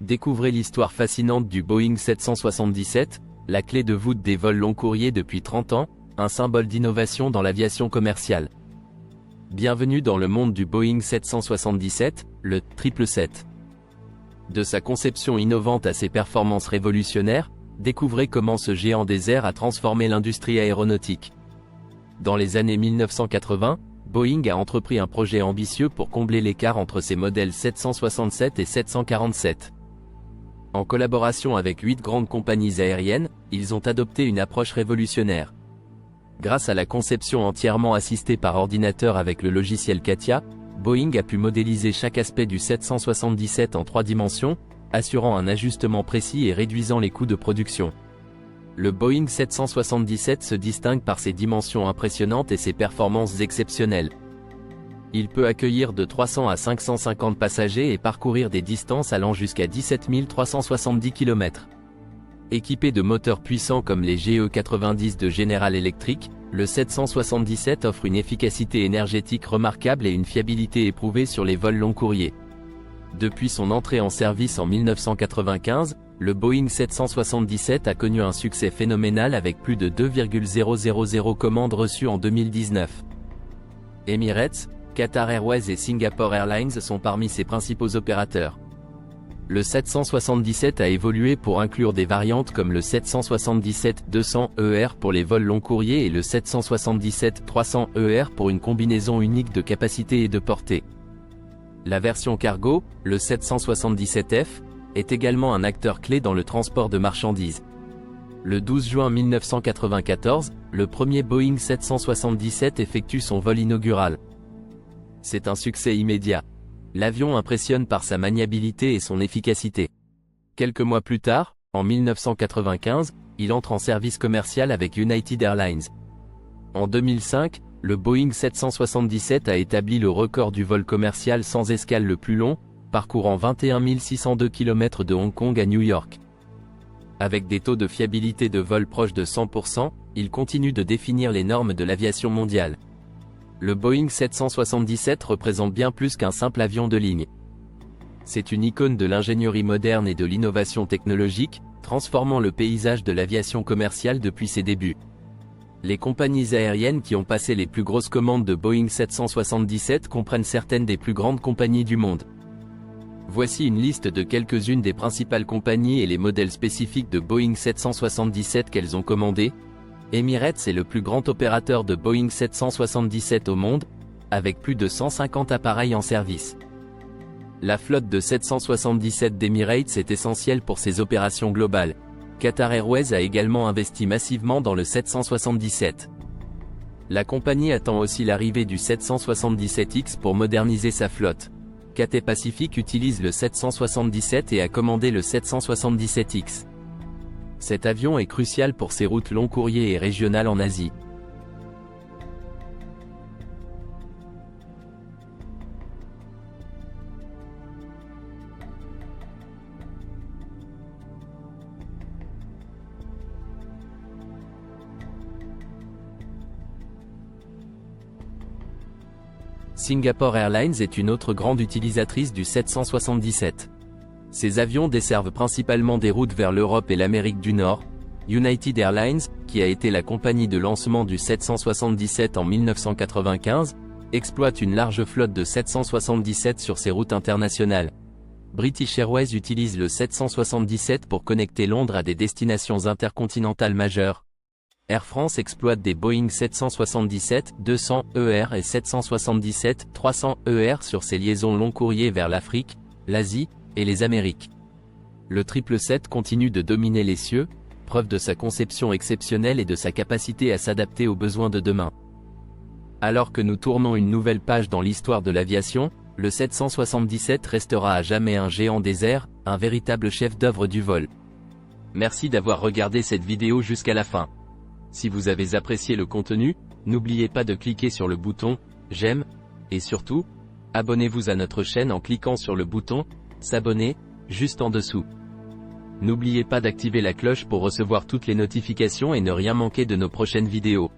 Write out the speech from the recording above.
Découvrez l'histoire fascinante du Boeing 777, la clé de voûte des vols long courriers depuis 30 ans, un symbole d'innovation dans l'aviation commerciale. Bienvenue dans le monde du Boeing 777, le 777. De sa conception innovante à ses performances révolutionnaires, découvrez comment ce géant des airs a transformé l'industrie aéronautique. Dans les années 1980, Boeing a entrepris un projet ambitieux pour combler l'écart entre ses modèles 767 et 747. En collaboration avec 8 grandes compagnies aériennes, ils ont adopté une approche révolutionnaire. Grâce à la conception entièrement assistée par ordinateur avec le logiciel CATIA, Boeing a pu modéliser chaque aspect du 777 en 3 dimensions, assurant un ajustement précis et réduisant les coûts de production. Le Boeing 777 se distingue par ses dimensions impressionnantes et ses performances exceptionnelles. Il peut accueillir de 300 à 550 passagers et parcourir des distances allant jusqu'à 17 370 km. Équipé de moteurs puissants comme les GE90 de General Electric, le 777 offre une efficacité énergétique remarquable et une fiabilité éprouvée sur les vols long courriers. Depuis son entrée en service en 1995, le Boeing 777 a connu un succès phénoménal avec plus de 2,000 commandes reçues en 2019. Emirates, Qatar Airways et Singapore Airlines sont parmi ses principaux opérateurs. Le 777 a évolué pour inclure des variantes comme le 777-200ER pour les vols long courriers et le 777-300ER pour une combinaison unique de capacité et de portée. La version cargo, le 777F, est également un acteur clé dans le transport de marchandises. Le 12 juin 1994, le premier Boeing 777 effectue son vol inaugural. C'est un succès immédiat. L'avion impressionne par sa maniabilité et son efficacité. Quelques mois plus tard, en 1995, il entre en service commercial avec United Airlines. En 2005, le Boeing 777 a établi le record du vol commercial sans escale le plus long, parcourant 21 602 km de Hong Kong à New York. Avec des taux de fiabilité de vol proches de 100%, il continue de définir les normes de l'aviation mondiale. Le Boeing 777 représente bien plus qu'un simple avion de ligne. C'est une icône de l'ingénierie moderne et de l'innovation technologique, transformant le paysage de l'aviation commerciale depuis ses débuts. Les compagnies aériennes qui ont passé les plus grosses commandes de Boeing 777 comprennent certaines des plus grandes compagnies du monde. Voici une liste de quelques-unes des principales compagnies et les modèles spécifiques de Boeing 777 qu'elles ont commandés. Emirates est le plus grand opérateur de Boeing 777 au monde, avec plus de 150 appareils en service. La flotte de 777 d'Emirates est essentielle pour ses opérations globales. Qatar Airways a également investi massivement dans le 777. La compagnie attend aussi l'arrivée du 777X pour moderniser sa flotte. Cathay Pacific utilise le 777 et a commandé le 777X. Cet avion est crucial pour ses routes long courriers et régionales en Asie. Singapore Airlines est une autre grande utilisatrice du 777. Ces avions desservent principalement des routes vers l'Europe et l'Amérique du Nord. United Airlines, qui a été la compagnie de lancement du 777 en 1995, exploite une large flotte de 777 sur ses routes internationales. British Airways utilise le 777 pour connecter Londres à des destinations intercontinentales majeures. Air France exploite des Boeing 777-200ER et 777-300ER sur ses liaisons long courriers vers l'Afrique, l'Asie et les Amériques. Le 777 continue de dominer les cieux, preuve de sa conception exceptionnelle et de sa capacité à s'adapter aux besoins de demain. Alors que nous tournons une nouvelle page dans l'histoire de l'aviation, le 777 restera à jamais un géant des airs, un véritable chef-d'œuvre du vol. Merci d'avoir regardé cette vidéo jusqu'à la fin. Si vous avez apprécié le contenu, n'oubliez pas de cliquer sur le bouton « J'aime » et surtout, abonnez-vous à notre chaîne en cliquant sur le bouton « S'abonner » juste en dessous. N'oubliez pas d'activer la cloche pour recevoir toutes les notifications et ne rien manquer de nos prochaines vidéos.